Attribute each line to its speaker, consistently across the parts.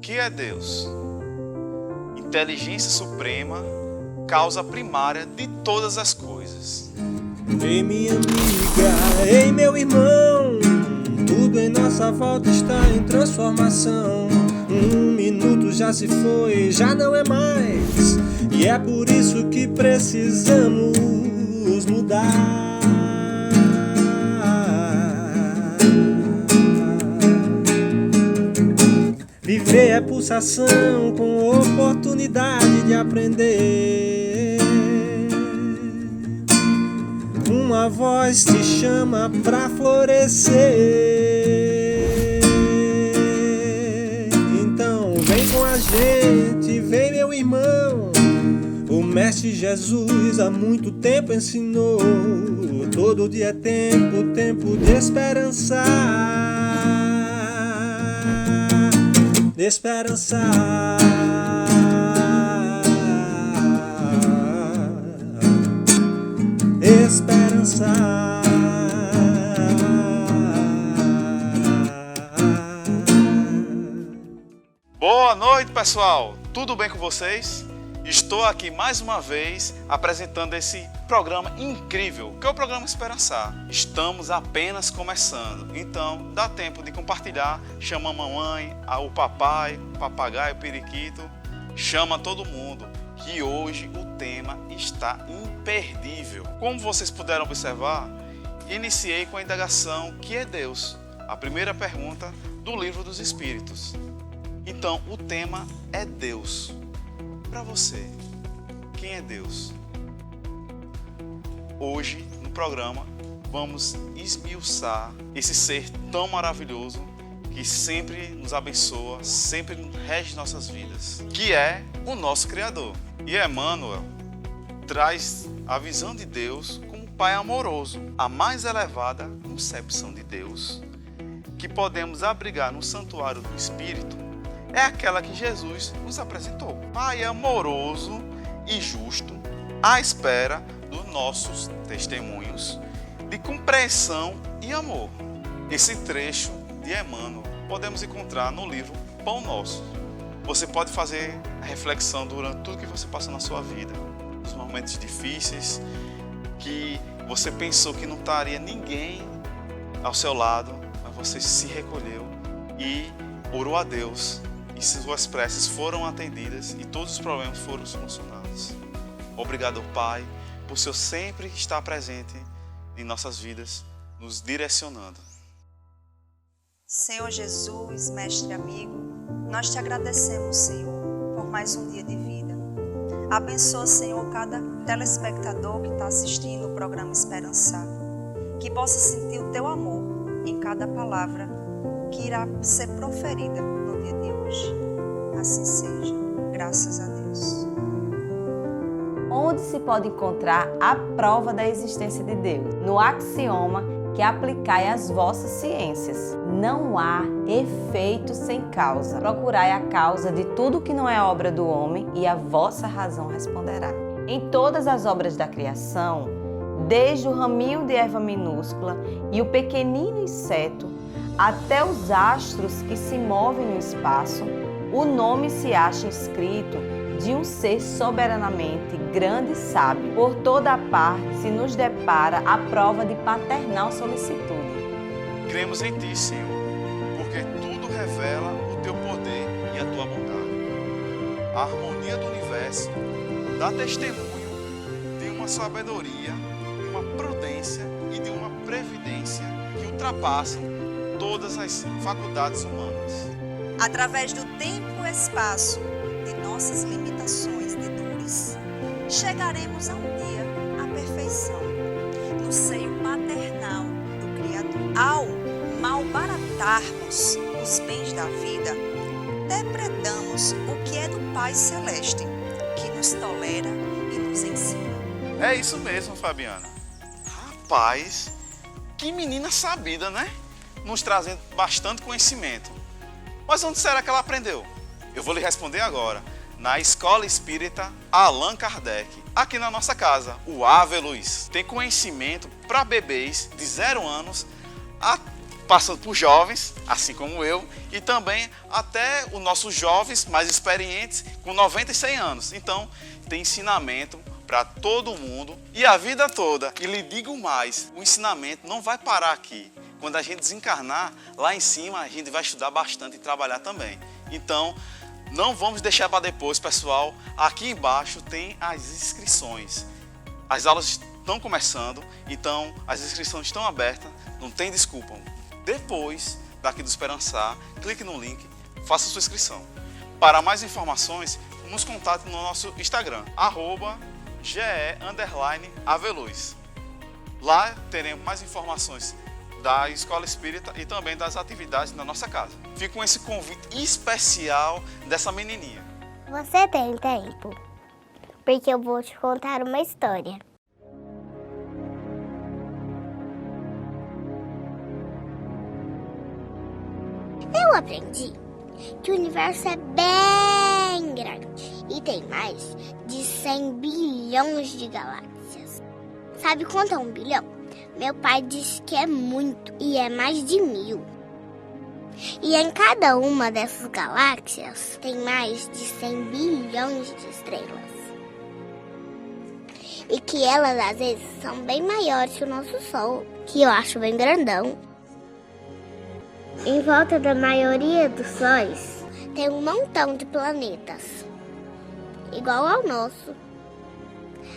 Speaker 1: que é Deus? Inteligência suprema, causa primária de todas as coisas.
Speaker 2: Ei, minha amiga, ei, meu irmão, tudo em nossa volta está em transformação. Um minuto já se foi, já não é mais, e é por isso que precisamos mudar. Viver é pulsação com oportunidade de aprender. Uma voz te chama pra florescer. Então vem com a gente, vem meu irmão. O Mestre Jesus há muito tempo ensinou. Todo dia é tempo, tempo de esperançar. De esperançar. Esperançar.
Speaker 1: Boa noite, pessoal! Tudo bem com vocês? Estou aqui mais uma vez apresentando esse programa incrível, que é o programa Esperançar. Estamos apenas começando, então dá tempo de compartilhar. Chama a mamãe, o papai, o papagaio, o periquito. Chama todo mundo, que hoje o tema está imperdível. Como vocês puderam observar, iniciei com a indagação: que é Deus? A primeira pergunta do Livro dos Espíritos. Então, o tema é Deus. Para você, quem é Deus? Hoje, no programa, vamos esmiuçar esse ser tão maravilhoso que sempre nos abençoa, sempre rege nossas vidas, que é o nosso Criador. E Emmanuel traz a visão de Deus como Pai amoroso, a mais elevada concepção de Deus que podemos abrigar no santuário do Espírito é aquela que Jesus nos apresentou. Pai amoroso e justo, à espera dos nossos testemunhos de compreensão e amor. Esse trecho de Emmanuel podemos encontrar no livro Pão Nosso. Você pode fazer a reflexão durante tudo que você passa na sua vida, nos momentos difíceis, que você pensou que não estaria ninguém ao seu lado, mas você se recolheu e orou a Deus. E suas preces foram atendidas e todos os problemas foram solucionados. Obrigado, Pai, por o Senhor sempre estar presente em nossas vidas, nos direcionando.
Speaker 3: Senhor Jesus, Mestre amigo, nós te agradecemos, Senhor, por mais um dia de vida. Abençoa, Senhor, cada telespectador que está assistindo o programa Esperançar, que possa sentir o teu amor em cada palavra que irá ser proferida no dia de hoje. Assim seja, graças a Deus.
Speaker 4: Onde se pode encontrar a prova da existência de Deus? No axioma que aplicai às vossas ciências. Não há efeito sem causa. Procurai a causa de tudo que não é obra do homem e a vossa razão responderá. Em todas as obras da criação, desde o raminho de erva minúscula e o pequenino inseto, até os astros que se movem no espaço, o nome se acha escrito de um ser soberanamente grande e sábio. Por toda a parte se nos depara a prova de paternal solicitude.
Speaker 1: Cremos em Ti, Senhor, porque tudo revela o Teu poder e a Tua bondade. A harmonia do universo dá testemunho de uma sabedoria, de uma prudência e de uma previdência que ultrapassam todas as faculdades humanas.
Speaker 3: Através do tempo e espaço de nossas limitações de dores, chegaremos a um dia à perfeição, no seio paternal do Criador. Ao malbaratarmos os bens da vida, depredamos o que é do Pai Celeste, que nos tolera e nos ensina.
Speaker 1: É isso mesmo, Fabiana. Rapaz, que menina sabida, né? Nos trazendo bastante conhecimento. Mas onde será que ela aprendeu? Eu vou lhe responder agora. Na Escola Espírita Allan Kardec, aqui na nossa casa, o Ave Luiz. Tem conhecimento para bebês de 0 anos passando por jovens, assim como eu, e também até os nossos jovens mais experientes, com 90 e 100 anos. Então, tem ensinamento para todo mundo e a vida toda. E lhe digo mais, o ensinamento não vai parar aqui. Quando a gente desencarnar, lá em cima a gente vai estudar bastante e trabalhar também. Então, não vamos deixar para depois, pessoal. Aqui embaixo tem as inscrições. As aulas estão começando, então as inscrições estão abertas, não tem desculpa. Depois daqui do Esperançar, clique no link, faça sua inscrição. Para mais informações, nos contate no nosso Instagram, @ge_aveluz. Lá teremos mais informações da Escola Espírita e também das atividades na nossa casa. Fico com esse convite especial dessa menininha.
Speaker 5: Você tem tempo? Porque eu vou te contar uma história. Eu aprendi que o universo é bem grande e tem mais de 100 bilhões de galáxias. Sabe quanto é 1 bilhão? Meu pai disse que é muito e é mais de 1000. E em cada uma dessas galáxias tem mais de 100 bilhões de estrelas. E que elas às vezes são bem maiores que o nosso Sol, que eu acho bem grandão. Em volta da maioria dos sóis tem um montão de planetas, igual ao nosso.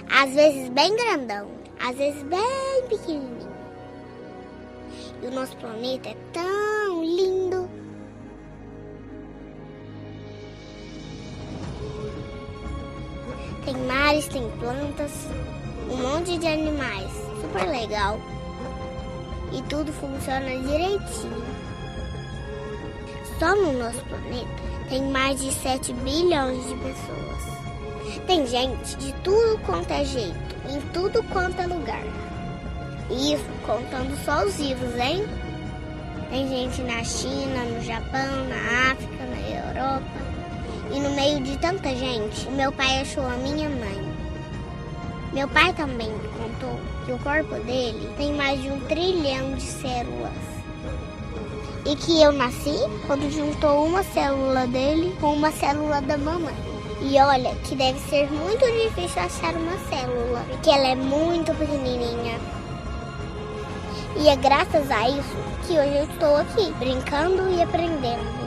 Speaker 5: Às vezes bem grandão, às vezes bem pequenininho. E o nosso planeta é tão lindo. Tem mares, tem plantas, um monte de animais, super legal. E tudo funciona direitinho. Só no nosso planeta tem mais de 7 bilhões de pessoas. Tem gente de tudo quanto é jeito, em tudo quanto é lugar. E isso contando só os vivos, hein? Tem gente na China, no Japão, na África, na Europa. E no meio de tanta gente, o meu pai achou a minha mãe. Meu pai também contou que o corpo dele tem mais de 1 trilhão de células. E que eu nasci quando juntou uma célula dele com uma célula da mamãe. E olha que deve ser muito difícil achar uma célula, porque ela é muito pequenininha. E é graças a isso que hoje eu estou aqui, brincando e aprendendo.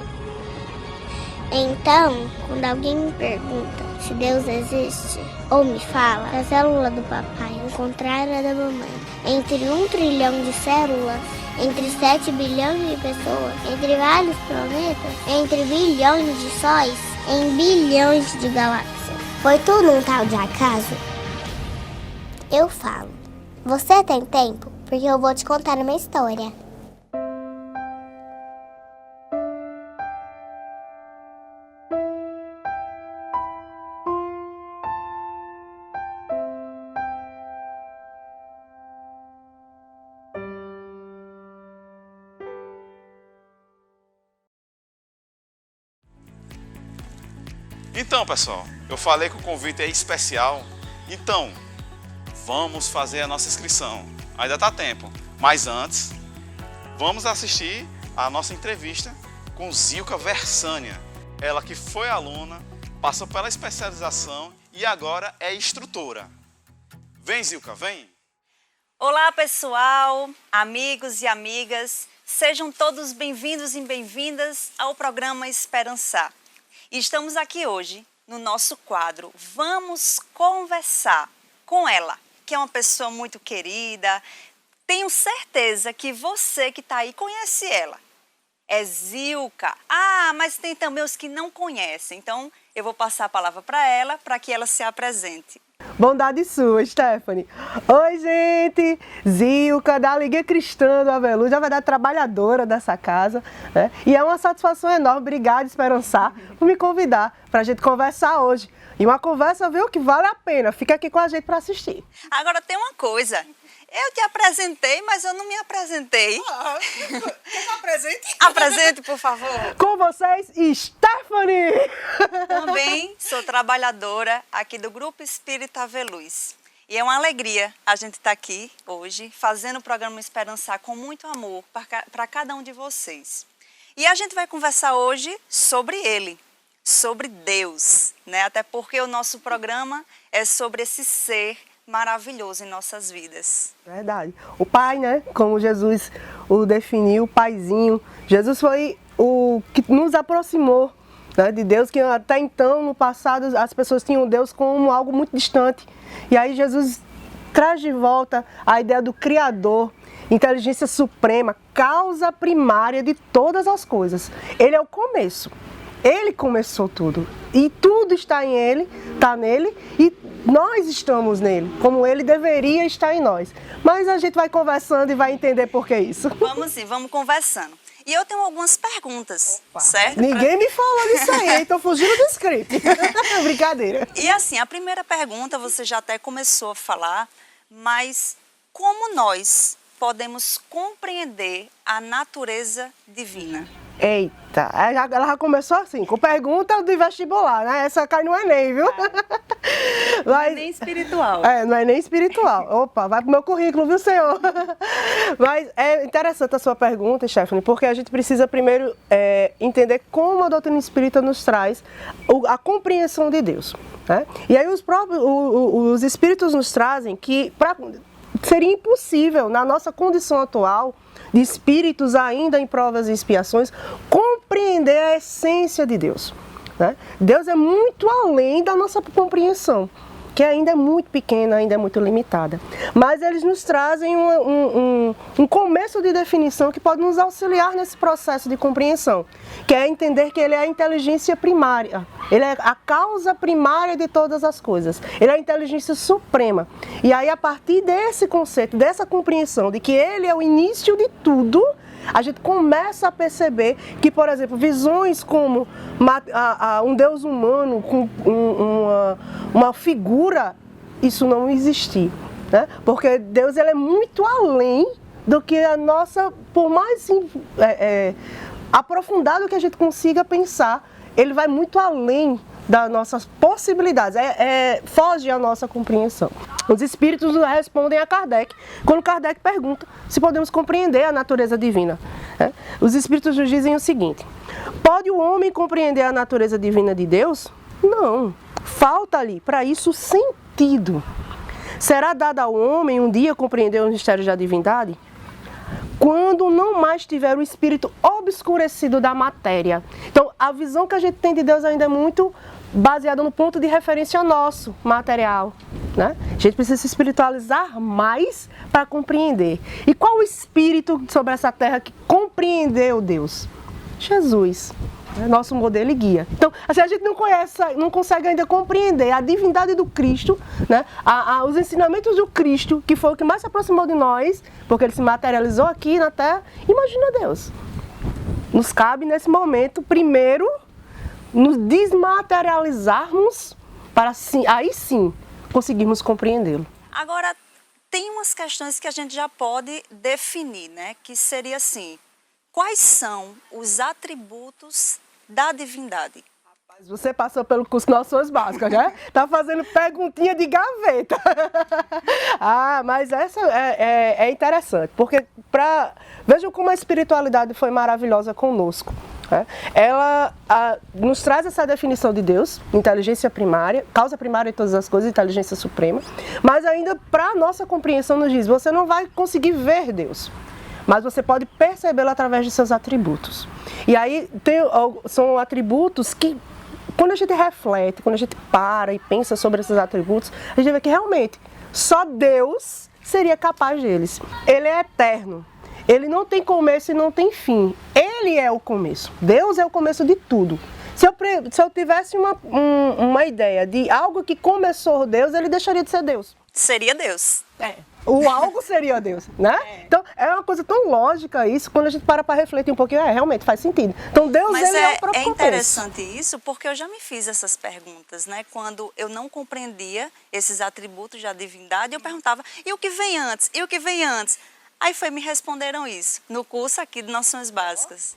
Speaker 5: Então, quando alguém me pergunta se Deus existe, ou me fala que a célula do papai é o contrário da mamãe, entre 1 trilhão de células, entre 7 bilhões de pessoas, entre vários planetas, entre bilhões de sóis, em bilhões de galáxias. Foi tudo um tal de acaso? Eu falo. Você tem tempo? Porque eu vou te contar uma história.
Speaker 1: Então, pessoal, eu falei que o convite é especial, então vamos fazer a nossa inscrição. Ainda está tempo, mas antes, vamos assistir a nossa entrevista com Zilka Versânia. Ela que foi aluna, passou pela especialização e agora é instrutora. Vem, Zilka, vem!
Speaker 3: Olá, pessoal, amigos e amigas, sejam todos bem-vindos e bem-vindas ao programa Esperançar. E estamos aqui hoje no nosso quadro Vamos Conversar com ela, que é uma pessoa muito querida. Tenho certeza que você que está aí conhece ela. É Zilka. Ah, mas tem também os que não conhecem. Então, eu vou passar a palavra para ela, para que ela se apresente.
Speaker 6: Bondade sua, Stephanie. Oi, gente! Zilka, da Liga Cristã do Aveluz, já vai dar trabalhadora dessa casa, né? E é uma satisfação enorme, obrigada, Esperançar, por me convidar para a gente conversar hoje. E uma conversa, viu, que vale a pena. Fica aqui com a gente para assistir.
Speaker 3: Agora tem uma coisa. Eu te apresentei, mas eu não me apresentei.
Speaker 6: Quer que eu apresente?
Speaker 3: Apresente, por favor.
Speaker 6: Com vocês, Stephanie!
Speaker 3: Também sou trabalhadora aqui do Grupo Espírita Aveluz. E é uma alegria a gente estar aqui hoje, fazendo o programa Esperançar com muito amor para cada um de vocês. E a gente vai conversar hoje sobre Ele, sobre Deus, né? Até porque o nosso programa é sobre esse ser maravilhoso em nossas vidas.
Speaker 6: Verdade. O Pai, né? Como Jesus o definiu, o Paizinho. Jesus foi o que nos aproximou, né, de Deus, que até então, no passado, as pessoas tinham Deus como algo muito distante. E aí Jesus traz de volta a ideia do Criador, inteligência suprema, causa primária de todas as coisas. Ele é o começo. Ele começou tudo. E tudo está em Ele, está nele, e nós estamos nele, como Ele deveria estar em nós. Mas a gente vai conversando e vai entender por que isso.
Speaker 3: Vamos sim, vamos conversando. E eu tenho algumas perguntas, certo?
Speaker 6: Ninguém me falou disso aí, hein? Tô fugindo do script. Brincadeira.
Speaker 3: E assim, a primeira pergunta você já até começou a falar, mas como nós podemos compreender a natureza divina?
Speaker 6: Eita, ela já começou assim, com pergunta do vestibular, né? Essa cai no Enem, viu?
Speaker 3: Não é nem espiritual.
Speaker 6: Não é nem espiritual. Opa, vai pro meu currículo, viu, senhor? Mas é interessante a sua pergunta, Stephanie, porque a gente precisa primeiro entender como a doutrina espírita nos traz a compreensão de Deus, né? E aí os espíritos nos trazem que seria impossível, na nossa condição atual, de espíritos ainda em provas e expiações, compreender a essência de Deus, né? Deus é muito além da nossa compreensão, que ainda é muito pequena, ainda é muito limitada. Mas eles nos trazem um começo de definição que pode nos auxiliar nesse processo de compreensão, que é entender que Ele é a inteligência primária, Ele é a causa primária de todas as coisas, Ele é a inteligência suprema. E aí, a partir desse conceito, dessa compreensão de que Ele é o início de tudo, a gente começa a perceber que, por exemplo, visões como um Deus humano com uma figura, isso não existir, né? Porque Deus, ele é muito além do que a nossa, por mais aprofundado que a gente consiga pensar, ele vai muito além das nossas possibilidades, foge à nossa compreensão. Os espíritos respondem a Kardec, quando Kardec pergunta se podemos compreender a natureza divina, né? Os espíritos nos dizem o seguinte: pode o homem compreender a natureza divina de Deus? Não, falta-lhe para isso sentido. Será dado ao homem um dia compreender os mistérios da divindade? Quando não mais tiver o espírito obscurecido da matéria. Então, a visão que a gente tem de Deus ainda é muito baseada no ponto de referência nosso, material, né? A gente precisa se espiritualizar mais para compreender. E qual o espírito sobre essa terra que compreendeu Deus? Jesus, é nosso modelo e guia. Então, assim, a gente não consegue ainda compreender a divindade do Cristo, né? Os ensinamentos do Cristo, que foi o que mais se aproximou de nós, porque ele se materializou aqui na terra. Imagina Deus. Nos cabe nesse momento, primeiro, nos desmaterializarmos para aí sim conseguirmos compreendê-lo.
Speaker 3: Agora, tem umas questões que a gente já pode definir, né? Que seria assim: quais são os atributos da divindade?
Speaker 6: Rapaz, você passou pelo curso de Noções Básicas, né? Tá fazendo perguntinha de gaveta. Mas essa é interessante, porque vejam como a espiritualidade foi maravilhosa conosco. Ela nos traz essa definição de Deus, inteligência primária, causa primária de todas as coisas, inteligência suprema, mas ainda para a nossa compreensão nos diz: você não vai conseguir ver Deus, mas você pode percebê-lo através de seus atributos. E aí são atributos que, quando a gente reflete, quando a gente para e pensa sobre esses atributos, a gente vê que realmente só Deus seria capaz deles. Ele é eterno. Ele não tem começo e não tem fim. Ele é o começo. Deus é o começo de tudo. Se eu tivesse uma ideia de algo que começou Deus, ele deixaria de ser Deus.
Speaker 3: Seria Deus.
Speaker 6: O algo seria Deus, né? Então, é uma coisa tão lógica isso, quando a gente para refletir um pouquinho, realmente faz sentido. Então, Deus, ele é o próprio começo.
Speaker 3: É interessante isso, porque eu já me fiz essas perguntas, né? Quando eu não compreendia esses atributos da divindade, eu perguntava: e o que vem antes? E o que vem antes? Aí me responderam isso, no curso aqui de Noções Básicas.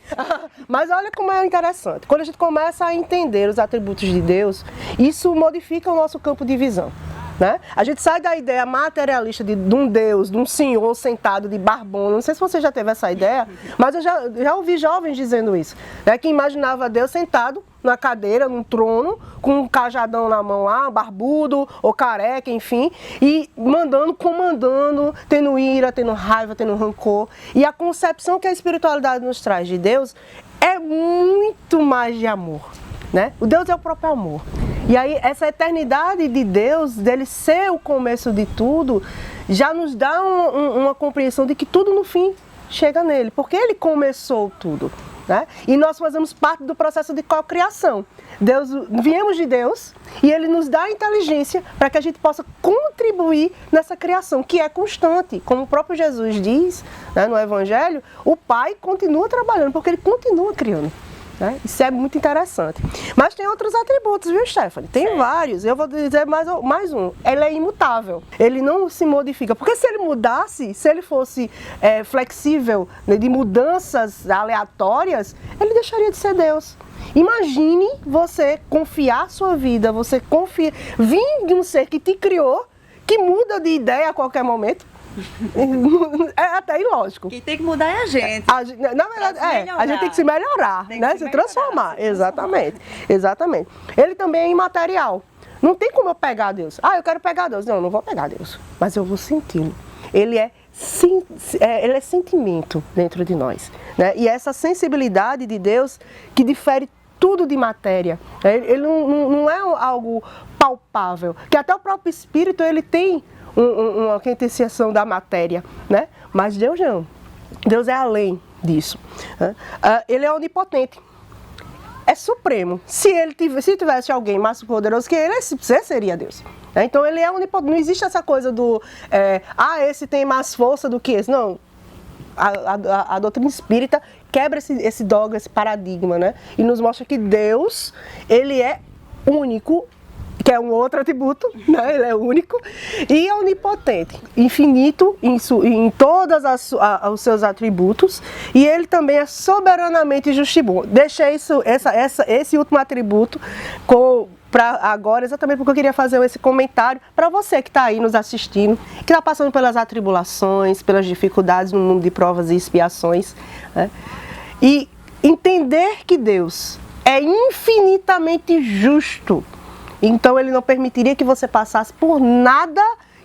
Speaker 6: Mas olha como é interessante. Quando a gente começa a entender os atributos de Deus, isso modifica o nosso campo de visão. Né? A gente sai da ideia materialista de um Deus, de um senhor sentado de barbona. Não sei se você já teve essa ideia, mas eu já ouvi jovens dizendo isso. Né? Que imaginava Deus sentado na cadeira, num trono, com um cajadão na mão lá, barbudo ou careca, enfim, e comandando, tendo ira, tendo raiva, tendo rancor. E a concepção que a espiritualidade nos traz de Deus é muito mais de amor. Né? O Deus é o próprio amor. E aí essa eternidade de Deus, dele ser o começo de tudo, já nos dá uma compreensão de que tudo no fim chega nele, porque ele começou tudo. Né? E nós fazemos parte do processo de cocriação. Viemos de Deus e ele nos dá a inteligência para que a gente possa contribuir nessa criação, que é constante. Como o próprio Jesus diz, né, no Evangelho, o Pai continua trabalhando, porque ele continua criando. Né? Isso é muito interessante. Mas tem outros atributos, viu, Stephanie? Tem vários. Eu vou dizer mais um. Ele é imutável. Ele não se modifica. Porque se ele mudasse, se ele fosse flexível, né, de mudanças aleatórias, ele deixaria de ser Deus. Imagine você confiar sua vida, vir de um ser que te criou, que muda de ideia a qualquer momento. É até ilógico.
Speaker 7: Quem tem que mudar é a gente.
Speaker 6: Na verdade, a gente tem que se melhorar, né? Se transformar. Exatamente. Ele também é imaterial. Não tem como eu pegar Deus. Eu quero pegar Deus. Não vou pegar Deus. Mas eu vou senti-lo. Ele é sentimento dentro de nós. Né? E essa sensibilidade de Deus que difere tudo de matéria. Ele não é algo palpável. Que até o próprio Espírito, ele tem uma quintessação da matéria, né? Mas Deus não. Deus é além disso. Né? Ele é onipotente. É supremo. Se tivesse alguém mais poderoso que ele seria Deus. Né? Então ele é onipotente. Não existe essa coisa do esse tem mais força do que esse. Não. A doutrina espírita quebra esse dogma, esse paradigma, né? E nos mostra que Deus, ele é único, que é um outro atributo, né? Ele é único e é onipotente, infinito em todos os seus atributos, e ele também é soberanamente justo e bom. Deixei esse último atributo para agora, exatamente porque eu queria fazer esse comentário para você que está aí nos assistindo, que está passando pelas atribulações, pelas dificuldades no mundo de provas e expiações, né? E entender que Deus é infinitamente justo. Então ele não permitiria que você passasse por nada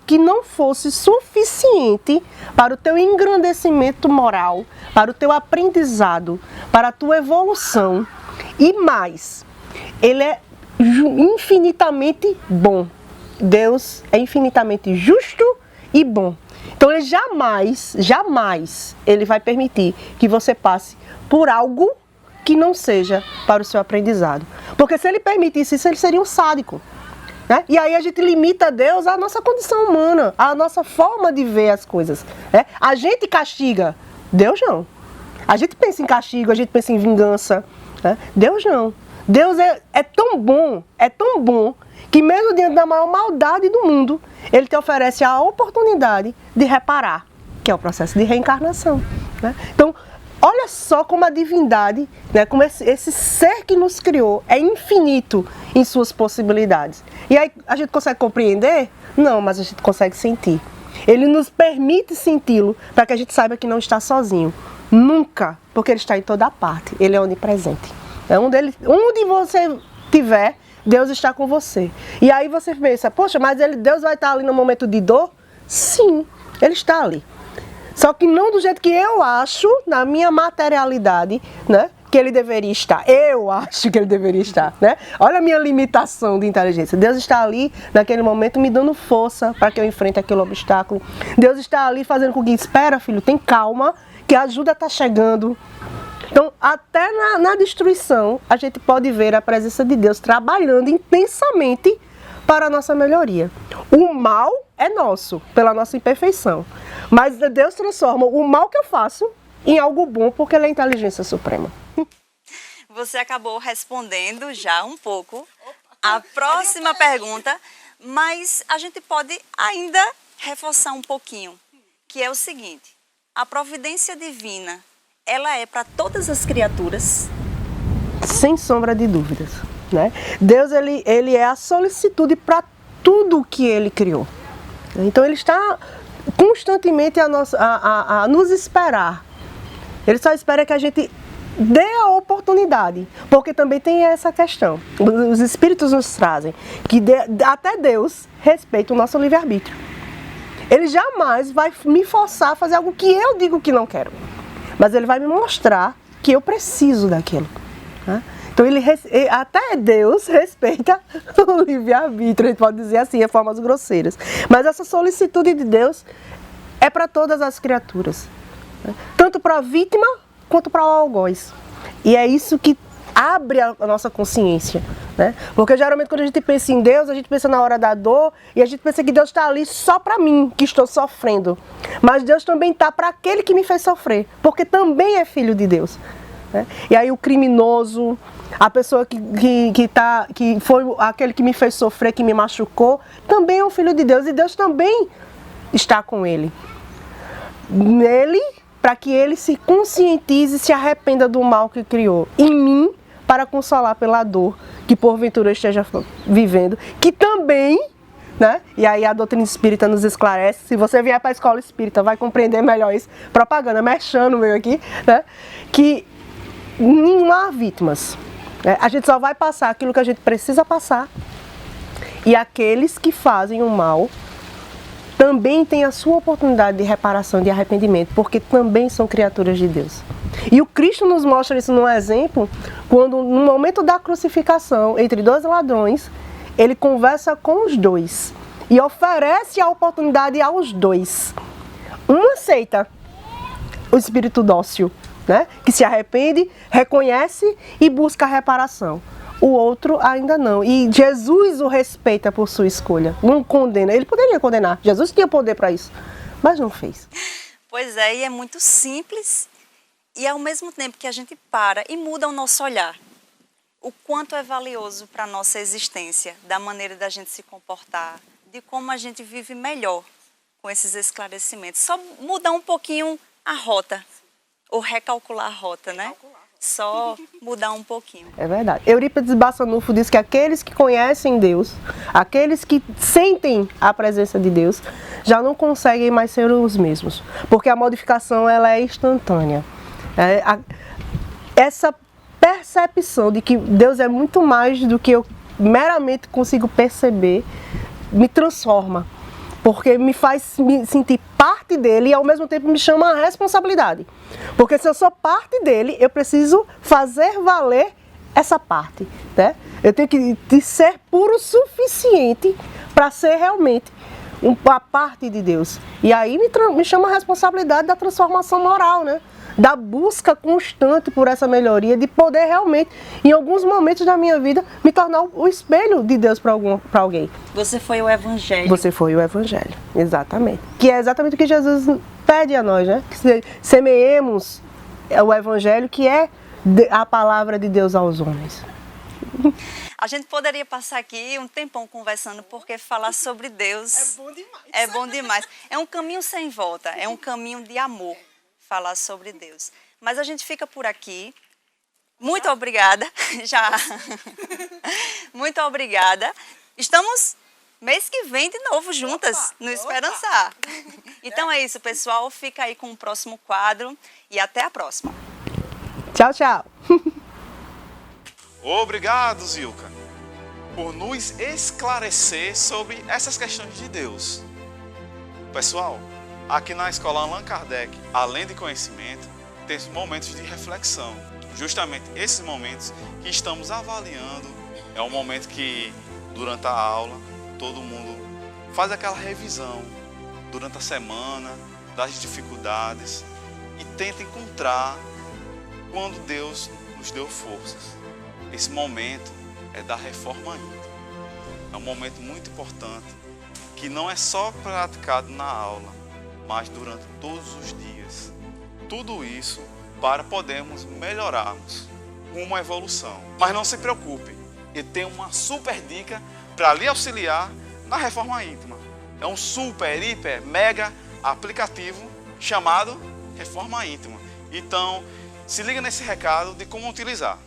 Speaker 6: que não fosse suficiente para o teu engrandecimento moral, para o teu aprendizado, para a tua evolução. E mais, ele é infinitamente bom. Deus é infinitamente justo e bom. Então ele jamais ele vai permitir que você passe por algo que não seja para o seu aprendizado. Porque se ele permitisse isso, ele seria um sádico. Né? E aí a gente limita Deus à nossa condição humana, à nossa forma de ver as coisas. Né? A gente castiga, Deus não. A gente pensa em castigo, a gente pensa em vingança. Né? Deus não. Deus é tão bom, que mesmo diante da maior maldade do mundo, ele te oferece a oportunidade de reparar, que é o processo de reencarnação. Né? Então, olha só como a divindade, né, como esse ser que nos criou é infinito em suas possibilidades. E aí a gente consegue compreender? Não, mas a gente consegue sentir. Ele nos permite senti-lo para que a gente saiba que não está sozinho. Nunca, porque ele está em toda parte. Ele é onipresente. Onde você estiver, Deus está com você. E aí você pensa, poxa, mas Deus vai estar ali no momento de dor? Sim, ele está ali. Só que não do jeito que eu acho, na minha materialidade, né, que ele deveria estar. Eu acho que ele deveria estar, né? Olha a minha limitação de inteligência. Deus está ali, naquele momento, me dando força para que eu enfrente aquele obstáculo. Deus está ali fazendo com que, espera, filho, tem calma, que a ajuda está chegando. Então, até na destruição, a gente pode ver a presença de Deus trabalhando intensamente para a nossa melhoria. O mal é nosso, pela nossa imperfeição. Mas Deus transforma o mal que eu faço em algo bom, porque Ele é a inteligência suprema.
Speaker 7: Você acabou respondendo já um pouco a próxima pergunta, mas a gente pode ainda reforçar um pouquinho, que é o seguinte: a providência divina, ela é para todas as criaturas?
Speaker 6: Sem sombra de dúvidas. Né? Deus ele é a solicitude para tudo o que Ele criou. Então Ele está constantemente a nos esperar. Ele só espera que a gente dê a oportunidade, porque também tem essa questão. Os Espíritos nos trazem que até Deus respeita o nosso livre-arbítrio. Ele jamais vai me forçar a fazer algo que eu digo que não quero, mas Ele vai me mostrar que eu preciso daquilo, né? Então até Deus respeita o livre-arbítrio, a gente pode dizer assim, em formas grosseiras. Mas essa solicitude de Deus é para todas as criaturas, né? Tanto para a vítima quanto para o algoz. E é isso que abre a nossa consciência, né? Porque geralmente quando a gente pensa em Deus, a gente pensa na hora da dor e a gente pensa que Deus está ali só para mim, que estou sofrendo. Mas Deus também está para aquele que me fez sofrer, porque também é filho de Deus, né? E aí o criminoso, a pessoa que foi aquele que me fez sofrer, que me machucou, também é um filho de Deus e Deus também está com ele. Nele, para que ele se conscientize e se arrependa do mal que criou. Em mim, para consolar pela dor que porventura eu esteja vivendo, que também, né? E aí a doutrina espírita nos esclarece. Se você vier para a escola espírita, vai compreender melhor isso. Propaganda, mexendo meio aqui, né? Que não há vítimas, né? A gente só vai passar aquilo que a gente precisa passar. E aqueles que fazem o mal também têm a sua oportunidade de reparação, de arrependimento, porque também são criaturas de Deus. E o Cristo nos mostra isso num exemplo, quando no momento da crucificação, entre dois ladrões, Ele conversa com os dois e oferece a oportunidade aos dois. Um aceita o espírito dócil, né? Que se arrepende, reconhece e busca a reparação. O outro ainda não. E Jesus o respeita por sua escolha. Não condena. Ele poderia condenar. Jesus tinha poder para isso, mas não fez.
Speaker 7: Pois é, e é muito simples. E ao mesmo tempo que a gente para e muda o nosso olhar, o quanto é valioso para a nossa existência, da maneira da gente se comportar, de como a gente vive melhor com esses esclarecimentos. Só mudar um pouquinho a rota, ou recalcular a rota, né? Só mudar um pouquinho.
Speaker 6: É verdade. Eurípides Bassanufo diz que aqueles que conhecem Deus, aqueles que sentem a presença de Deus, já não conseguem mais ser os mesmos, porque a modificação ela é instantânea. Essa percepção de que Deus é muito mais do que eu meramente consigo perceber, me transforma, porque me faz me sentir parte dele e ao mesmo tempo me chama a responsabilidade. Porque se eu sou parte dele, eu preciso fazer valer essa parte, né? Eu tenho que ser puro o suficiente para ser realmente a parte de Deus. E aí me chama a responsabilidade da transformação moral, né? Da busca constante por essa melhoria, de poder realmente, em alguns momentos da minha vida, me tornar o espelho de Deus para alguém.
Speaker 7: Você foi o Evangelho.
Speaker 6: Você foi o Evangelho, exatamente. Que é exatamente o que Jesus pede a nós, né? Que semeemos o Evangelho, que é a palavra de Deus aos homens.
Speaker 7: A gente poderia passar aqui um tempão conversando, porque falar sobre Deus
Speaker 6: é bom demais.
Speaker 7: É bom demais. É um caminho sem volta, é um caminho de amor. Falar sobre Deus. Mas a gente fica por aqui. Muito obrigada. Já. Muito obrigada. Estamos mês que vem de novo juntas no Esperançar. Então é isso, pessoal. Fica aí com o próximo quadro e até a próxima.
Speaker 6: Tchau, tchau.
Speaker 1: Obrigado, Zilka, por nos esclarecer sobre essas questões de Deus. Pessoal, aqui na Escola Allan Kardec, além de conhecimento, tem momentos de reflexão. Justamente esses momentos que estamos avaliando, é um momento que, durante a aula, todo mundo faz aquela revisão durante a semana, das dificuldades, e tenta encontrar quando Deus nos deu forças. Esse momento é da reforma íntima. É um momento muito importante, que não é só praticado na aula, mas durante todos os dias. Tudo isso para podermos melhorarmos com uma evolução. Mas não se preocupe, eu tenho uma super dica para lhe auxiliar na reforma íntima. É um super, hiper, mega aplicativo chamado Reforma Íntima. Então, se liga nesse recado de como utilizar.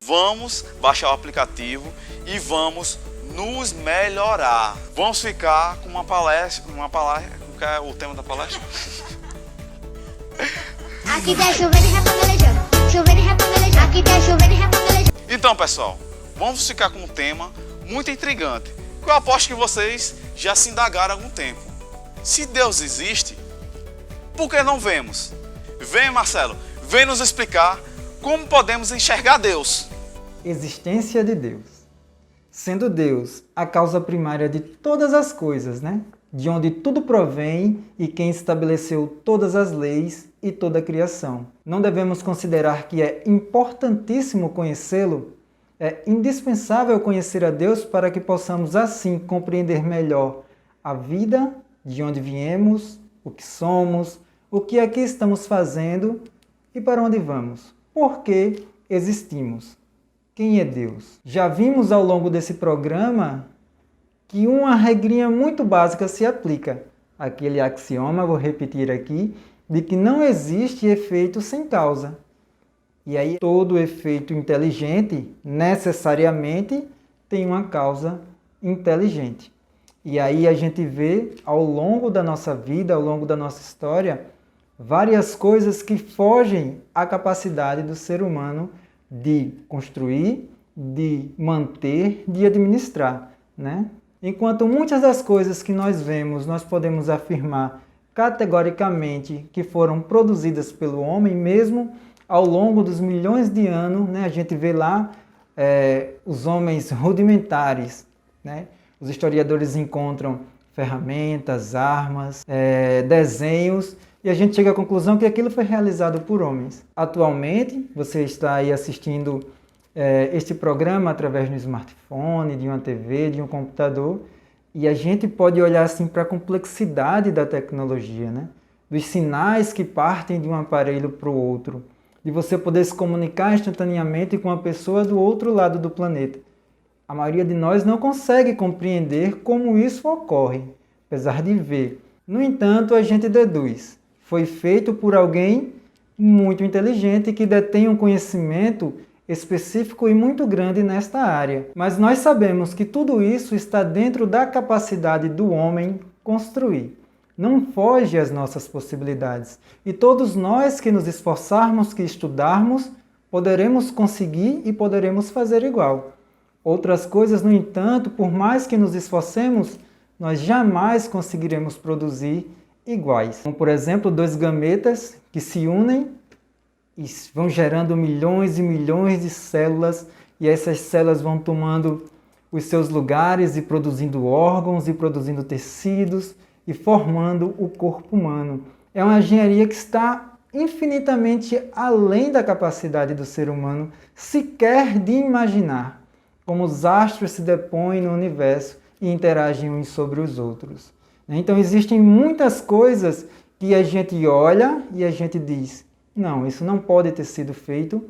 Speaker 1: Vamos baixar o aplicativo e vamos nos melhorar. Vamos ficar com uma palestra, qual é o tema da palestra?
Speaker 5: Aqui tá chovendo e repavelejando, chovendo e repavelejando, aqui tá chovendo e repavelejando.
Speaker 1: Então, pessoal, vamos ficar com um tema muito intrigante, que eu aposto que vocês já se indagaram há algum tempo. Se Deus existe, por que não vemos? Vem, Marcelo, vem nos explicar como podemos enxergar Deus.
Speaker 8: Existência de Deus. Sendo Deus a causa primária de todas as coisas, né? De onde tudo provém e quem estabeleceu todas as leis e toda a criação. Não devemos considerar que é importantíssimo conhecê-lo? É indispensável conhecer a Deus para que possamos assim compreender melhor a vida, de onde viemos, o que somos, o que aqui estamos fazendo e para onde vamos. Por que existimos? Quem é Deus? Já vimos ao longo desse programa que uma regrinha muito básica se aplica. Aquele axioma, vou repetir aqui, de que não existe efeito sem causa. E aí todo efeito inteligente necessariamente tem uma causa inteligente. E aí a gente vê ao longo da nossa vida, ao longo da nossa história, várias coisas que fogem à capacidade do ser humano de construir, de manter, de administrar, né? Enquanto muitas das coisas que nós vemos, nós podemos afirmar categoricamente que foram produzidas pelo homem mesmo ao longo dos milhões de anos, né? A gente vê lá os homens rudimentares, né? Os historiadores encontram ferramentas, armas, desenhos, e a gente chega à conclusão que aquilo foi realizado por homens. Atualmente, você está aí assistindo este programa através de um smartphone, de uma TV, de um computador, e a gente pode olhar assim para a complexidade da tecnologia, né? Dos sinais que partem de um aparelho para o outro, de você poder se comunicar instantaneamente com uma pessoa do outro lado do planeta. A maioria de nós não consegue compreender como isso ocorre, apesar de ver. No entanto, a gente deduz. Foi feito por alguém muito inteligente que detém um conhecimento específico e muito grande nesta área. Mas nós sabemos que tudo isso está dentro da capacidade do homem construir. Não foge às nossas possibilidades. E todos nós que nos esforçarmos, que estudarmos, poderemos conseguir e poderemos fazer igual. Outras coisas, no entanto, por mais que nos esforcemos, nós jamais conseguiremos produzir iguais. Como, por exemplo, dois gametas que se unem e vão gerando milhões e milhões de células, e essas células vão tomando os seus lugares e produzindo órgãos e produzindo tecidos e formando o corpo humano. É uma engenharia que está infinitamente além da capacidade do ser humano sequer de imaginar, como os astros se depõem no universo e interagem uns sobre os outros. Então existem muitas coisas que a gente olha e a gente diz, não, isso não pode ter sido feito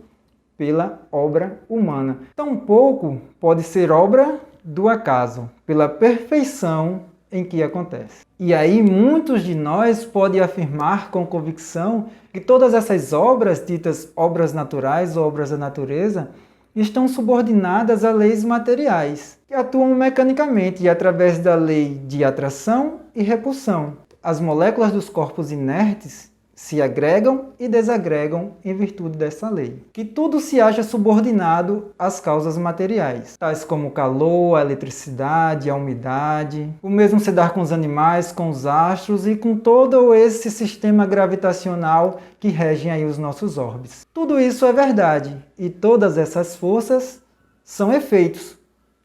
Speaker 8: pela obra humana. Tampouco pode ser obra do acaso, pela perfeição em que acontece. E aí muitos de nós podem afirmar com convicção que todas essas obras, ditas obras naturais ou obras da natureza, estão subordinadas a leis materiais, que atuam mecanicamente e através da lei de atração e repulsão. As moléculas dos corpos inertes se agregam e desagregam em virtude dessa lei. Que tudo se acha subordinado às causas materiais, tais como o calor, a eletricidade, a umidade. O mesmo se dá com os animais, com os astros e com todo esse sistema gravitacional que regem aí os nossos orbes. Tudo isso é verdade e todas essas forças são efeitos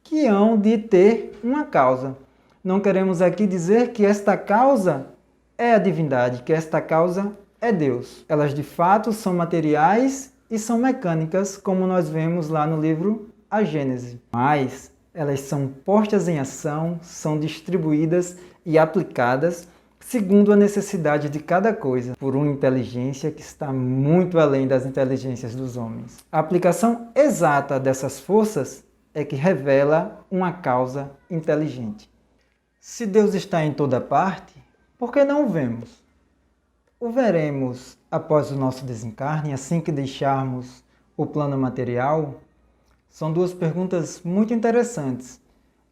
Speaker 8: que hão de ter uma causa. Não queremos aqui dizer que esta causa é a divindade, que esta causa é Deus. Elas de fato são materiais e são mecânicas, como nós vemos lá no livro A Gênese. Mas elas são postas em ação, são distribuídas e aplicadas segundo a necessidade de cada coisa, por uma inteligência que está muito além das inteligências dos homens. A aplicação exata dessas forças é que revela uma causa inteligente. Se Deus está em toda parte, por que não o vemos? O veremos após o nosso desencarne, assim que deixarmos o plano material? São duas perguntas muito interessantes.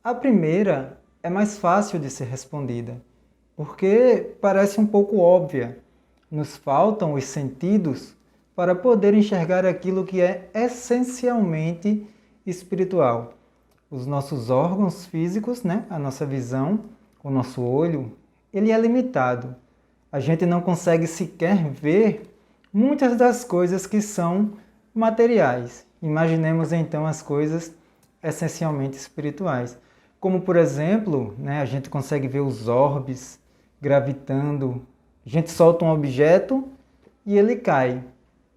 Speaker 8: A primeira é mais fácil de ser respondida, porque parece um pouco óbvia. Nos faltam os sentidos para poder enxergar aquilo que é essencialmente espiritual. Os nossos órgãos físicos, a nossa visão, o nosso olho, ele é limitado. A gente não consegue sequer ver muitas das coisas que são materiais. Imaginemos então as coisas essencialmente espirituais. Como, por exemplo, a gente consegue ver os orbes gravitando. A gente solta um objeto e ele cai.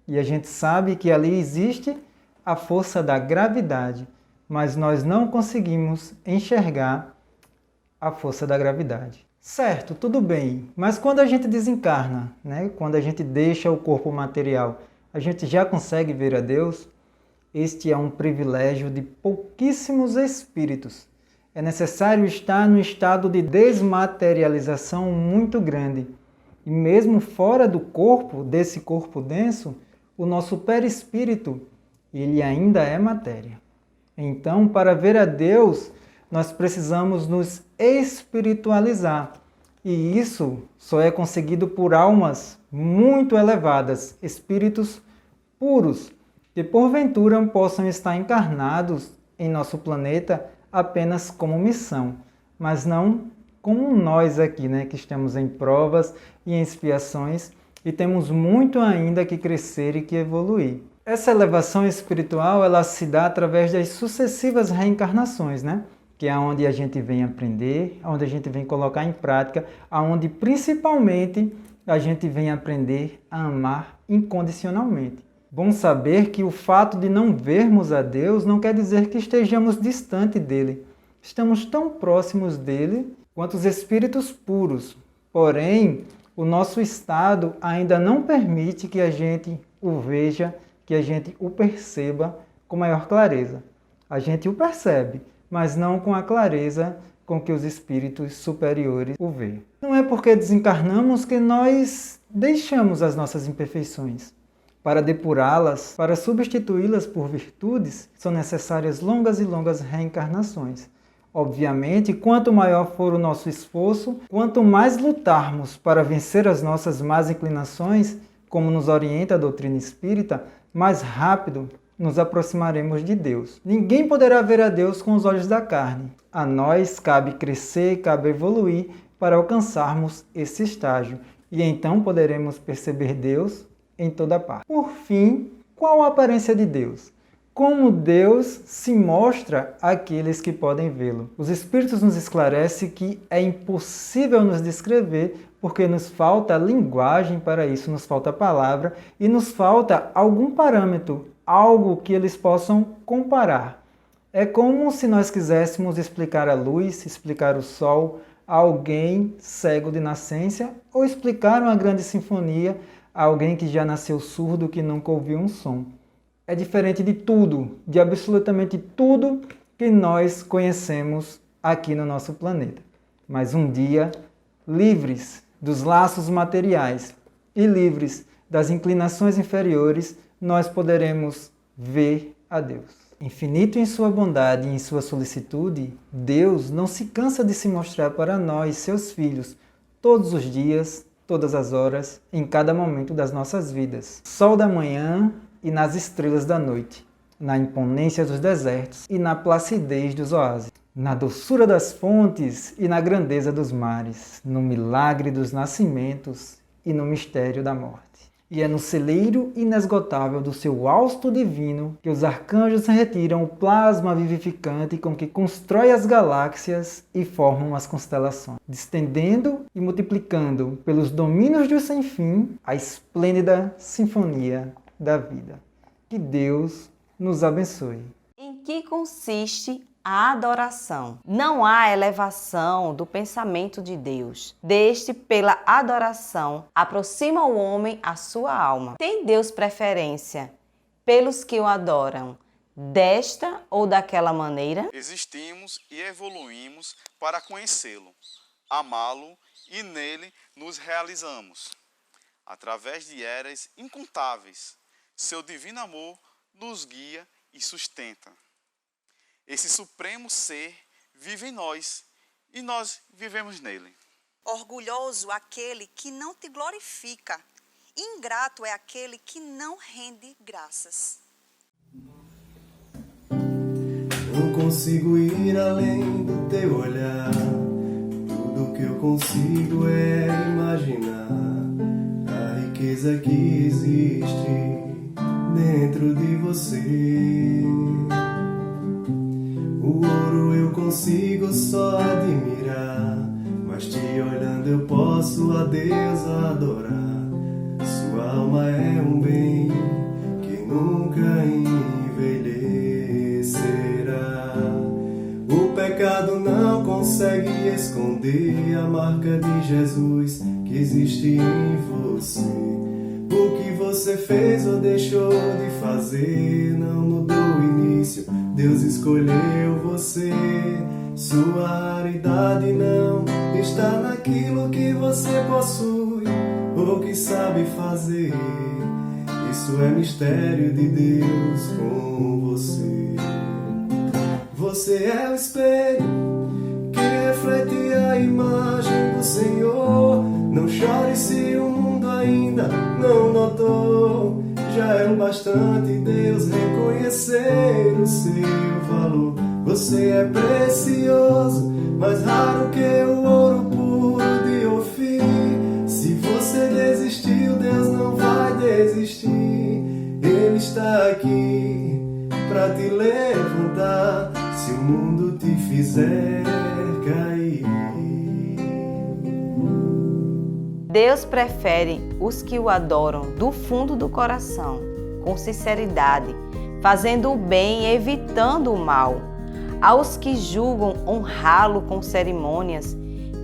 Speaker 8: E a gente sabe que ali existe a força da gravidade, mas nós não conseguimos enxergar a força da gravidade. Certo, tudo bem, mas quando a gente desencarna, quando a gente deixa o corpo material, a gente já consegue ver a Deus? Este é um privilégio de pouquíssimos espíritos. É necessário estar no estado de desmaterialização muito grande. E mesmo fora do corpo, desse corpo denso, o nosso perispírito, ele ainda é matéria. Então, para ver a Deus, nós precisamos nos espiritualizar. E isso só é conseguido por almas muito elevadas, espíritos puros, que porventura possam estar encarnados em nosso planeta apenas como missão, mas não como nós aqui, que estamos em provas e em expiações e temos muito ainda que crescer e que evoluir. Essa elevação espiritual, ela se dá através das sucessivas reencarnações, que é onde a gente vem aprender, onde a gente vem colocar em prática, onde principalmente a gente vem aprender a amar incondicionalmente. Bom saber que o fato de não vermos a Deus não quer dizer que estejamos distante dele. Estamos tão próximos dele quanto os espíritos puros. Porém, o nosso estado ainda não permite que a gente o veja, que a gente o perceba com maior clareza. A gente o percebe, mas não com a clareza com que os espíritos superiores o veem. Não é porque desencarnamos que nós deixamos as nossas imperfeições. Para depurá-las, para substituí-las por virtudes, são necessárias longas e longas reencarnações. Obviamente, quanto maior for o nosso esforço, quanto mais lutarmos para vencer as nossas más inclinações, como nos orienta a doutrina espírita, mais rápido nos aproximaremos de Deus. Ninguém poderá ver a Deus com os olhos da carne. A nós cabe crescer, cabe evoluir para alcançarmos esse estágio. E então poderemos perceber Deus em toda parte. Por fim, qual a aparência de Deus? Como Deus se mostra àqueles que podem vê-lo. Os Espíritos nos esclarecem que é impossível nos descrever porque nos falta linguagem para isso, nos falta palavra e nos falta algum parâmetro, algo que eles possam comparar. É como se nós quiséssemos explicar a luz, explicar o sol a alguém cego de nascença ou explicar uma grande sinfonia a alguém que já nasceu surdo, que nunca ouviu um som. É diferente de tudo, de absolutamente tudo que nós conhecemos aqui no nosso planeta. Mas um dia, livres dos laços materiais e livres das inclinações inferiores, nós poderemos ver a Deus. Infinito em sua bondade e em sua solicitude, Deus não se cansa de se mostrar para nós, seus filhos, todos os dias, todas as horas, em cada momento das nossas vidas. Sol da manhã e nas estrelas da noite, na imponência dos desertos e na placidez dos oásis, na doçura das fontes e na grandeza dos mares, no milagre dos nascimentos e no mistério da morte. E é no celeiro inesgotável do seu hausto divino que os arcanjos retiram o plasma vivificante com que constrói as galáxias e formam as constelações, distendendo e multiplicando pelos domínios do sem fim a esplêndida sinfonia da vida. Que Deus nos abençoe.
Speaker 4: Em que consiste a adoração? Não há elevação do pensamento de Deus. Deste, pela adoração, aproxima o homem à sua alma. Tem Deus preferência pelos que o adoram, desta ou daquela maneira?
Speaker 1: Existimos e evoluímos para conhecê-lo, amá-lo e nele nos realizamos. Através de eras incontáveis, seu divino amor nos guia e sustenta. Esse supremo ser vive em nós e nós vivemos nele.
Speaker 3: Orgulhoso aquele que não te glorifica. Ingrato é aquele que não rende graças.
Speaker 2: Não consigo ir além do teu olhar. Tudo que eu consigo é imaginar a riqueza que existe dentro de você. O ouro eu consigo só admirar, mas te olhando eu posso a Deus adorar. Sua alma é um bem que nunca envelhecerá. O pecado não consegue esconder a marca de Jesus que existe em você. O que você fez ou deixou de fazer não mudou o início. Deus escolheu você. Sua raridade não está naquilo que você possui ou que sabe fazer. Isso é mistério de Deus com você. Você é o espelho que reflete a imagem do Senhor. Não chore se o mundo ainda não notou. Já é o bastante Deus reconhecer o seu valor. Você é precioso, mais raro que o ouro puro de Ofir. Se você desistiu, Deus não vai desistir. Ele está aqui pra te levantar se o mundo te fizer cair.
Speaker 4: Deus prefere os que o adoram do fundo do coração, com sinceridade, fazendo o bem e evitando o mal, aos que julgam honrá-lo com cerimônias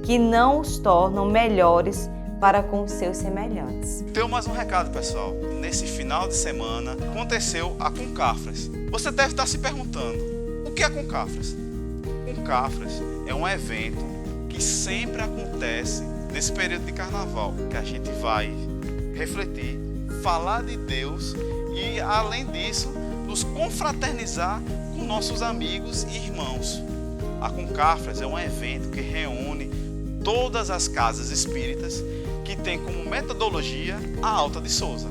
Speaker 4: que não os tornam melhores para com os seus semelhantes.
Speaker 1: Tenho mais um recado, pessoal. Nesse final de semana aconteceu a Concafras. Você deve estar se perguntando, o que é a Concafras? Concafras é um evento que sempre acontece nesse período de carnaval, que a gente vai refletir, falar de Deus e, além disso, nos confraternizar com nossos amigos e irmãos. A Concafras é um evento que reúne todas as casas espíritas que tem como metodologia a Alta de Souza.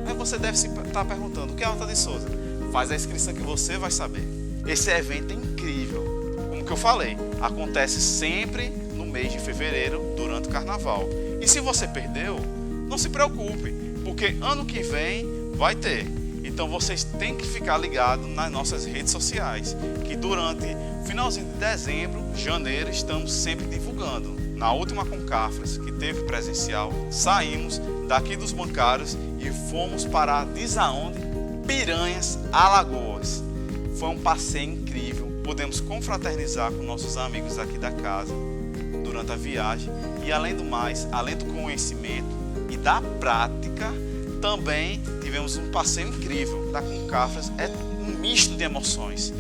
Speaker 1: Aí você deve se estar perguntando, o que é a Alta de Souza? Faz a inscrição que você vai saber. Esse evento é incrível. Como que eu falei, acontece sempre no mês de fevereiro, durante o carnaval. E se você perdeu, não se preocupe, porque ano que vem vai ter. Então vocês têm que ficar ligados nas nossas redes sociais, que durante o finalzinho de dezembro, janeiro, estamos sempre divulgando. Na última Concafras, que teve presencial, saímos daqui dos bancários e fomos para, diz aonde? Piranhas, Alagoas. Foi um passeio incrível, pudemos confraternizar com nossos amigos aqui da casa durante a viagem e, além do mais, além do conhecimento e da prática, também tivemos um passeio incrível. Da Concafras é um misto de emoções,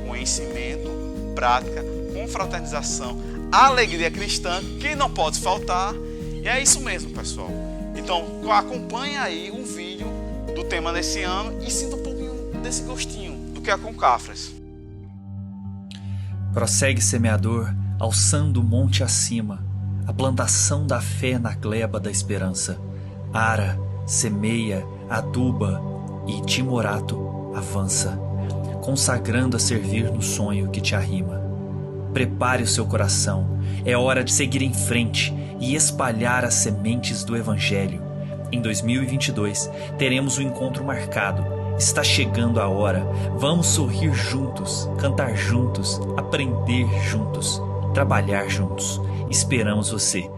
Speaker 1: conhecimento, prática, confraternização, alegria cristã que não pode faltar. E é isso mesmo, pessoal. Então acompanhe aí um vídeo do tema desse ano e sinta um pouquinho desse gostinho do que é a Concafras.
Speaker 9: Prossegue, semeador, alçando o monte acima, a plantação da fé na gleba da esperança. Ara, semeia, aduba e, timorato, avança, consagrando a servir no sonho que te arrima. Prepare o seu coração, é hora de seguir em frente e espalhar as sementes do Evangelho. Em 2022, teremos um encontro marcado. Está chegando a hora. Vamos sorrir juntos, cantar juntos, aprender juntos, trabalhar juntos. Esperamos você.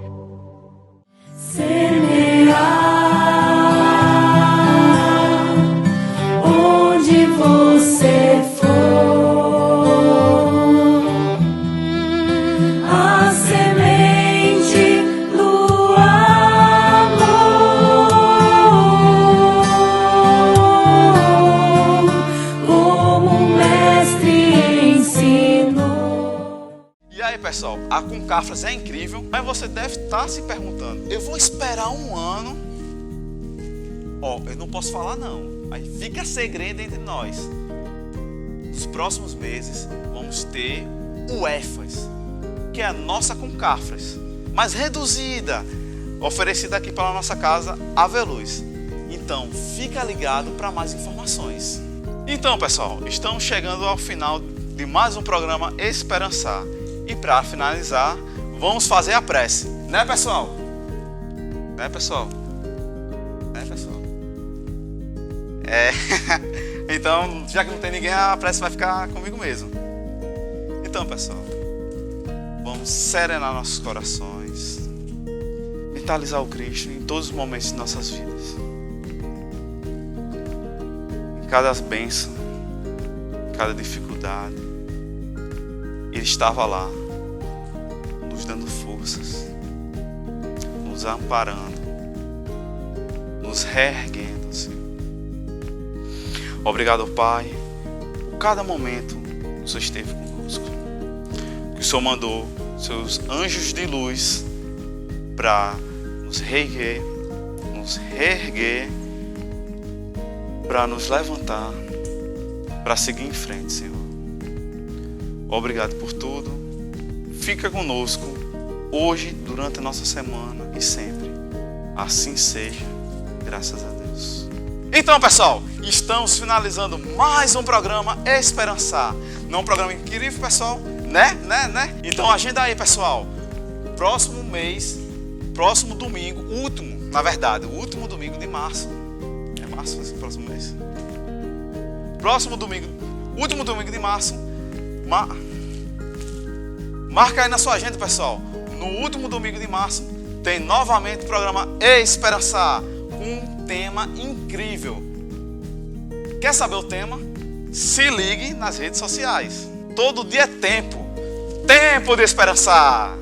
Speaker 10: Onde você for, a semente do amor, como o mestre ensinou.
Speaker 1: E aí, pessoal, a Concafras é incrível, mas você deve estar se perguntando, eu vou esperar um ano? Eu não posso falar não. Aí fica segredo entre nós. nos próximos meses, vamos ter o EFAS, que é a nossa Concafras, mas reduzida, oferecida aqui pela nossa casa Aveluz. Então, fica ligado para mais informações. Então, pessoal, estamos chegando ao final de mais um programa Esperançar. E para finalizar, vamos fazer a prece. Né, pessoal? Né, pessoal? Né, pessoal? Então, já que não tem ninguém, a prece vai ficar comigo mesmo. Então, pessoal, vamos serenar nossos corações, mentalizar o Cristo em todos os momentos de nossas vidas. Em cada bênção, em cada dificuldade, Ele estava lá, nos dando forças, nos amparando, nos reerguendo, Senhor. Obrigado, Pai, por cada momento que o Senhor esteve conosco. Que o Senhor mandou seus anjos de luz para nos reerguer, para nos levantar, para seguir em frente, Senhor. Obrigado por tudo. Fica conosco hoje, durante a nossa semana e sempre. Assim seja, graças a Deus. Então, pessoal, estamos finalizando mais um programa Esperançar. Não é um programa incrível, pessoal? Né? Então, agenda aí, pessoal. Próximo mês, próximo domingo, o último domingo de março. É março esse próximo mês? Próximo domingo, último domingo de março. Marca aí na sua agenda, pessoal. No último domingo de março tem novamente o programa Esperançar, um tema incrível. Quer saber o tema? Se ligue nas redes sociais. Todo dia é tempo de esperançar.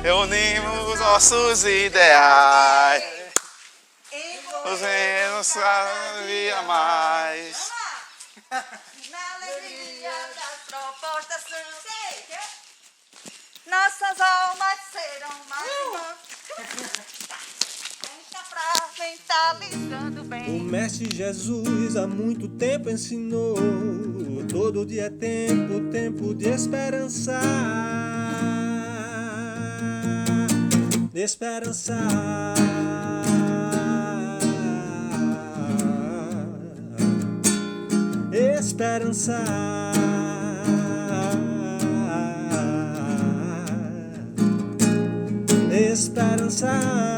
Speaker 1: Reunimos nossos ideais, nos cada dia mais.
Speaker 7: Na alegria das propostas, nossas almas serão mais irmãs. Mentalizando bem.
Speaker 2: O Mestre Jesus há muito tempo ensinou: todo dia é tempo de esperançar. De esperançar. Esperançar. Esperançar.